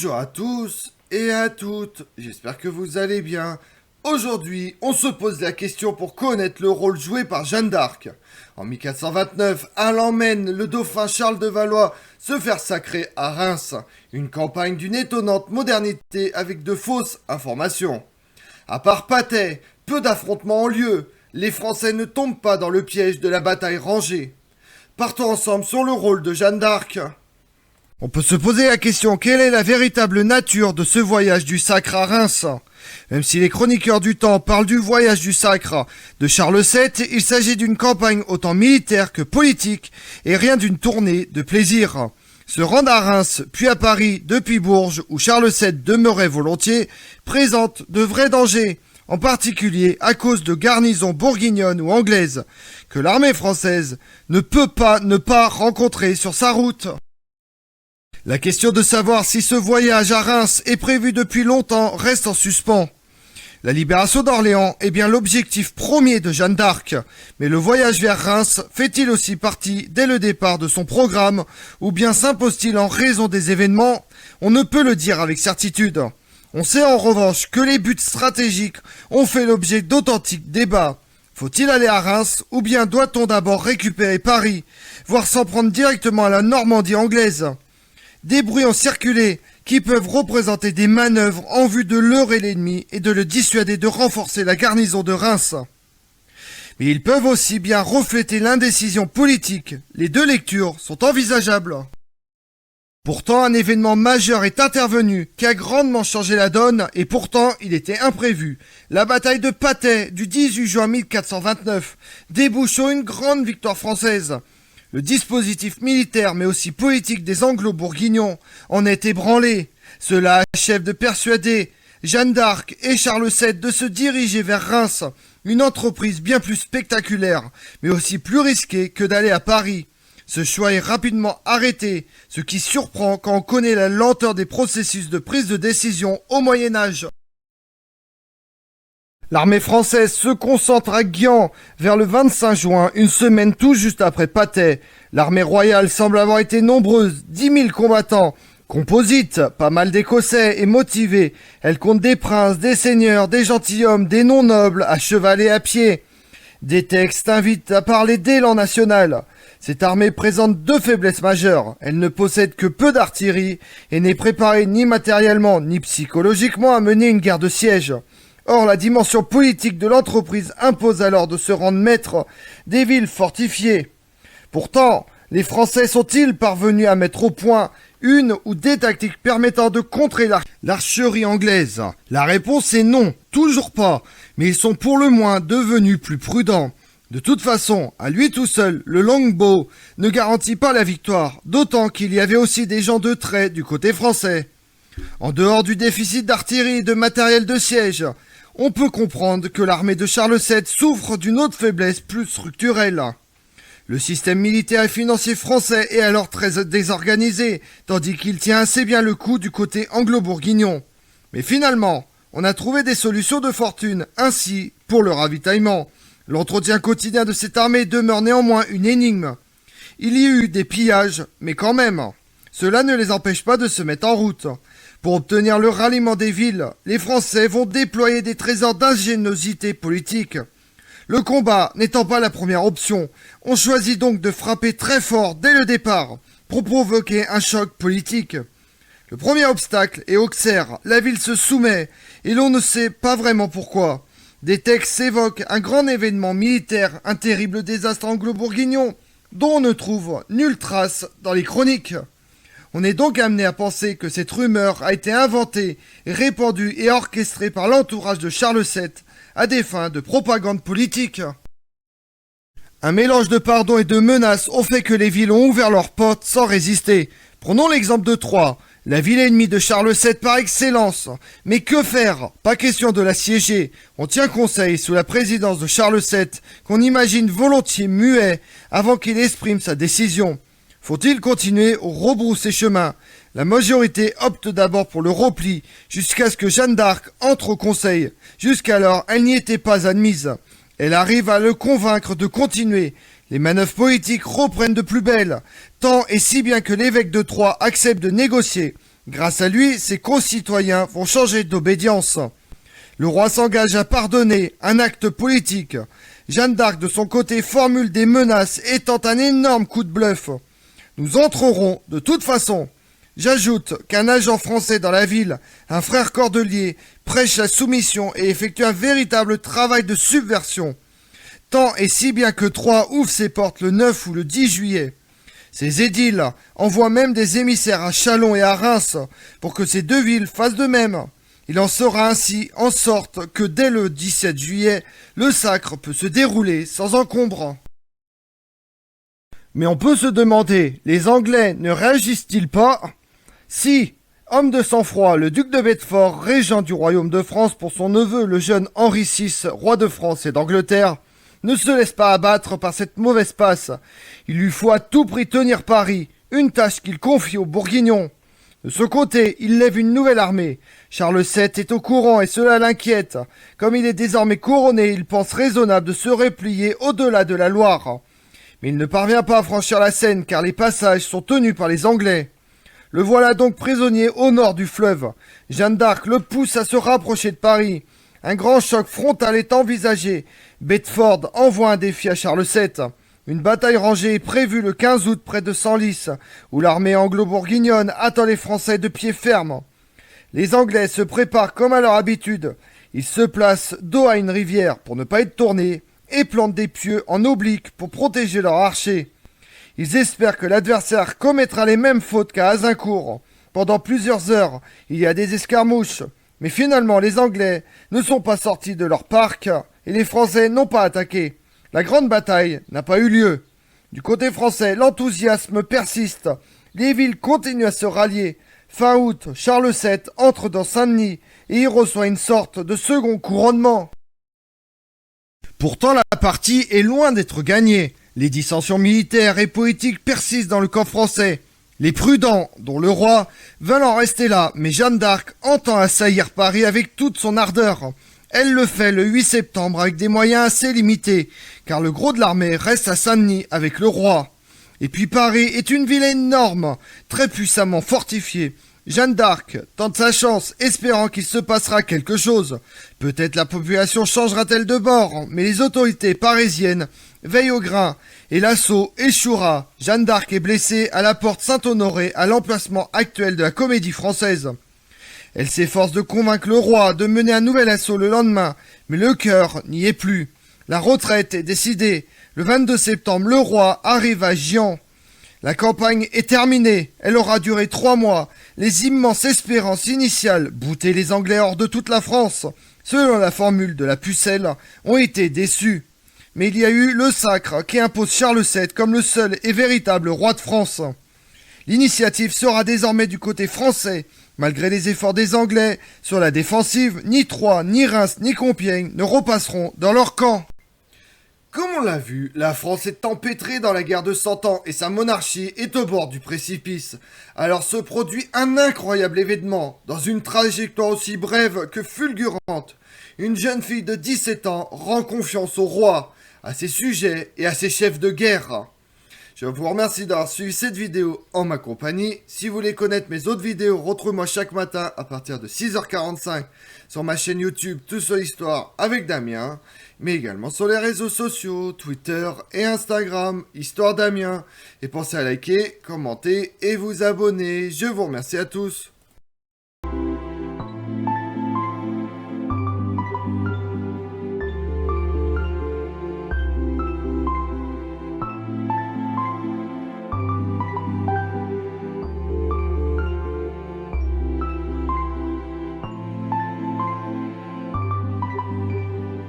Bonjour à tous et à toutes, j'espère que vous allez bien. Aujourd'hui, on se pose la question pour connaître le rôle joué par Jeanne d'Arc. En 1429, elle emmène le dauphin Charles de Valois se faire sacrer à Reims. Une campagne d'une étonnante modernité avec de fausses informations. À part Patay, peu d'affrontements ont lieu. Les Français ne tombent pas dans le piège de la bataille rangée. Partons ensemble sur le rôle de Jeanne d'Arc. On peut se poser la question, quelle est la véritable nature de ce voyage du sacre à Reims? Même si les chroniqueurs du temps parlent du voyage du sacre de Charles VII, il s'agit d'une campagne autant militaire que politique et rien d'une tournée de plaisir. Se rendre à Reims, puis à Paris, depuis Bourges, où Charles VII demeurait volontiers, présente de vrais dangers, en particulier à cause de garnisons bourguignonnes ou anglaises, que l'armée française ne peut pas ne pas rencontrer sur sa route. La question de savoir si ce voyage à Reims est prévu depuis longtemps reste en suspens. La libération d'Orléans est bien l'objectif premier de Jeanne d'Arc, mais le voyage vers Reims fait-il aussi partie dès le départ de son programme, ou bien s'impose-t-il en raison des événements? On ne peut le dire avec certitude. On sait en revanche que les buts stratégiques ont fait l'objet d'authentiques débats. Faut-il aller à Reims, ou bien doit-on d'abord récupérer Paris, voire s'en prendre directement à la Normandie anglaise? Des bruits ont circulé qui peuvent représenter des manœuvres en vue de leurrer l'ennemi et de le dissuader de renforcer la garnison de Reims. Mais ils peuvent aussi bien refléter l'indécision politique. Les deux lectures sont envisageables. Pourtant, un événement majeur est intervenu qui a grandement changé la donne et pourtant il était imprévu. La bataille de Patay du 18 juin 1429 débouche sur une grande victoire française. Le dispositif militaire mais aussi politique des Anglo-Bourguignons en est ébranlé. Cela achève de persuader Jeanne d'Arc et Charles VII de se diriger vers Reims, une entreprise bien plus spectaculaire, mais aussi plus risquée que d'aller à Paris. Ce choix est rapidement arrêté, ce qui surprend quand on connaît la lenteur des processus de prise de décision au Moyen-Âge. L'armée française se concentre à Gien vers le 25 juin, une semaine tout juste après Patay. L'armée royale semble avoir été nombreuse, 10 000 combattants. Composite, pas mal d'Écossais et motivés. Elle compte des princes, des seigneurs, des gentilshommes, des non-nobles, à cheval et à pied. Des textes invitent à parler d'élan national. Cette armée présente deux faiblesses majeures. Elle ne possède que peu d'artillerie et n'est préparée ni matériellement ni psychologiquement à mener une guerre de siège. Or, la dimension politique de l'entreprise impose alors de se rendre maître des villes fortifiées. Pourtant, les Français sont-ils parvenus à mettre au point une ou des tactiques permettant de contrer l'archerie anglaise? La réponse est non, toujours pas, mais ils sont pour le moins devenus plus prudents. De toute façon, à lui tout seul, le longbow ne garantit pas la victoire, d'autant qu'il y avait aussi des gens de trait du côté français. En dehors du déficit d'artillerie et de matériel de siège, on peut comprendre que l'armée de Charles VII souffre d'une autre faiblesse plus structurelle. Le système militaire et financier français est alors très désorganisé, tandis qu'il tient assez bien le coup du côté anglo-bourguignon. Mais finalement, on a trouvé des solutions de fortune, ainsi pour le ravitaillement. L'entretien quotidien de cette armée demeure néanmoins une énigme. Il y a eu des pillages, mais quand même, cela ne les empêche pas de se mettre en route. Pour obtenir le ralliement des villes, les Français vont déployer des trésors d'ingéniosité politique. Le combat n'étant pas la première option, on choisit donc de frapper très fort dès le départ pour provoquer un choc politique. Le premier obstacle est Auxerre, la ville se soumet et l'on ne sait pas vraiment pourquoi. Des textes évoquent un grand événement militaire, un terrible désastre anglo-bourguignon, dont on ne trouve nulle trace dans les chroniques. On est donc amené à penser que cette rumeur a été inventée, répandue et orchestrée par l'entourage de Charles VII à des fins de propagande politique. Un mélange de pardon et de menaces ont fait que les villes ont ouvert leurs portes sans résister. Prenons l'exemple de Troyes, la ville ennemie de Charles VII par excellence. Mais que faire? Pas question de l'assiéger. On tient conseil sous la présidence de Charles VII, qu'on imagine volontiers muet avant qu'il exprime sa décision. Faut-il continuer ou rebrousser chemin? La majorité opte d'abord pour le repli, jusqu'à ce que Jeanne d'Arc entre au conseil. Jusqu'alors, elle n'y était pas admise. Elle arrive à le convaincre de continuer. Les manœuvres politiques reprennent de plus belle, tant et si bien que l'évêque de Troyes accepte de négocier. Grâce à lui, ses concitoyens vont changer d'obédience. Le roi s'engage à pardonner, un acte politique. Jeanne d'Arc, de son côté, formule des menaces et tente un énorme coup de bluff. Nous entrerons de toute façon. J'ajoute qu'un agent français dans la ville, un frère cordelier, prêche la soumission et effectue un véritable travail de subversion. Tant et si bien que Troyes ouvre ses portes le 9 ou le 10 juillet. Ces édiles envoient même des émissaires à Châlons et à Reims pour que ces deux villes fassent de même. Il en sera ainsi en sorte que dès le 17 juillet, le sacre peut se dérouler sans encombre. Mais on peut se demander, les Anglais ne réagissent-ils pas? Si, homme de sang-froid, le duc de Bedford, régent du royaume de France pour son neveu le jeune Henri VI, roi de France et d'Angleterre, ne se laisse pas abattre par cette mauvaise passe. Il lui faut à tout prix tenir Paris, une tâche qu'il confie aux Bourguignons. De ce côté, il lève une nouvelle armée. Charles VII est au courant et cela l'inquiète. Comme il est désormais couronné, il pense raisonnable de se replier au-delà de la Loire. Mais il ne parvient pas à franchir la Seine car les passages sont tenus par les Anglais. Le voilà donc prisonnier au nord du fleuve. Jeanne d'Arc le pousse à se rapprocher de Paris. Un grand choc frontal est envisagé. Bedford envoie un défi à Charles VII. Une bataille rangée est prévue le 15 août près de Senlis, où l'armée anglo-bourguignonne attend les Français de pied ferme. Les Anglais se préparent comme à leur habitude. Ils se placent dos à une rivière pour ne pas être tournés et plantent des pieux en oblique pour protéger leurs archers. Ils espèrent que l'adversaire commettra les mêmes fautes qu'à Azincourt. Pendant plusieurs heures, il y a des escarmouches. Mais finalement, les Anglais ne sont pas sortis de leur parc et les Français n'ont pas attaqué. La grande bataille n'a pas eu lieu. Du côté français, l'enthousiasme persiste. Les villes continuent à se rallier. Fin août, Charles VII entre dans Saint-Denis et y reçoit une sorte de second couronnement. Pourtant, la partie est loin d'être gagnée. Les dissensions militaires et politiques persistent dans le camp français. Les prudents, dont le roi, veulent en rester là, mais Jeanne d'Arc entend assaillir Paris avec toute son ardeur. Elle le fait le 8 septembre avec des moyens assez limités, car le gros de l'armée reste à Saint-Denis avec le roi. Et puis Paris est une ville énorme, très puissamment fortifiée. Jeanne d'Arc tente sa chance, espérant qu'il se passera quelque chose. Peut-être la population changera-t-elle de bord, mais les autorités parisiennes veillent au grain, et l'assaut échouera. Jeanne d'Arc est blessée à la porte Saint-Honoré, à l'emplacement actuel de la Comédie Française. Elle s'efforce de convaincre le roi de mener un nouvel assaut le lendemain, mais le cœur n'y est plus. La retraite est décidée. Le 22 septembre, le roi arrive à Gien. La campagne est terminée. Elle aura duré 3 mois. Les immenses espérances initiales, bouter les Anglais hors de toute la France, selon la formule de la pucelle, ont été déçues. Mais il y a eu le sacre qui impose Charles VII comme le seul et véritable roi de France. L'initiative sera désormais du côté français. Malgré les efforts des Anglais sur la défensive, ni Troyes, ni Reims, ni Compiègne ne repasseront dans leur camp. Comme on l'a vu, la France est empêtrée dans la guerre de 100 ans et sa monarchie est au bord du précipice. Alors se produit un incroyable événement, dans une trajectoire aussi brève que fulgurante. Une jeune fille de 17 ans rend confiance au roi, à ses sujets et à ses chefs de guerre. Je vous remercie d'avoir suivi cette vidéo en ma compagnie. Si vous voulez connaître mes autres vidéos, retrouvez-moi chaque matin à partir de 6h45 sur ma chaîne YouTube Tout sur l'Histoire avec Damien, mais également sur les réseaux sociaux, Twitter et Instagram, Histoire Damien. Et pensez à liker, commenter et vous abonner. Je vous remercie à tous.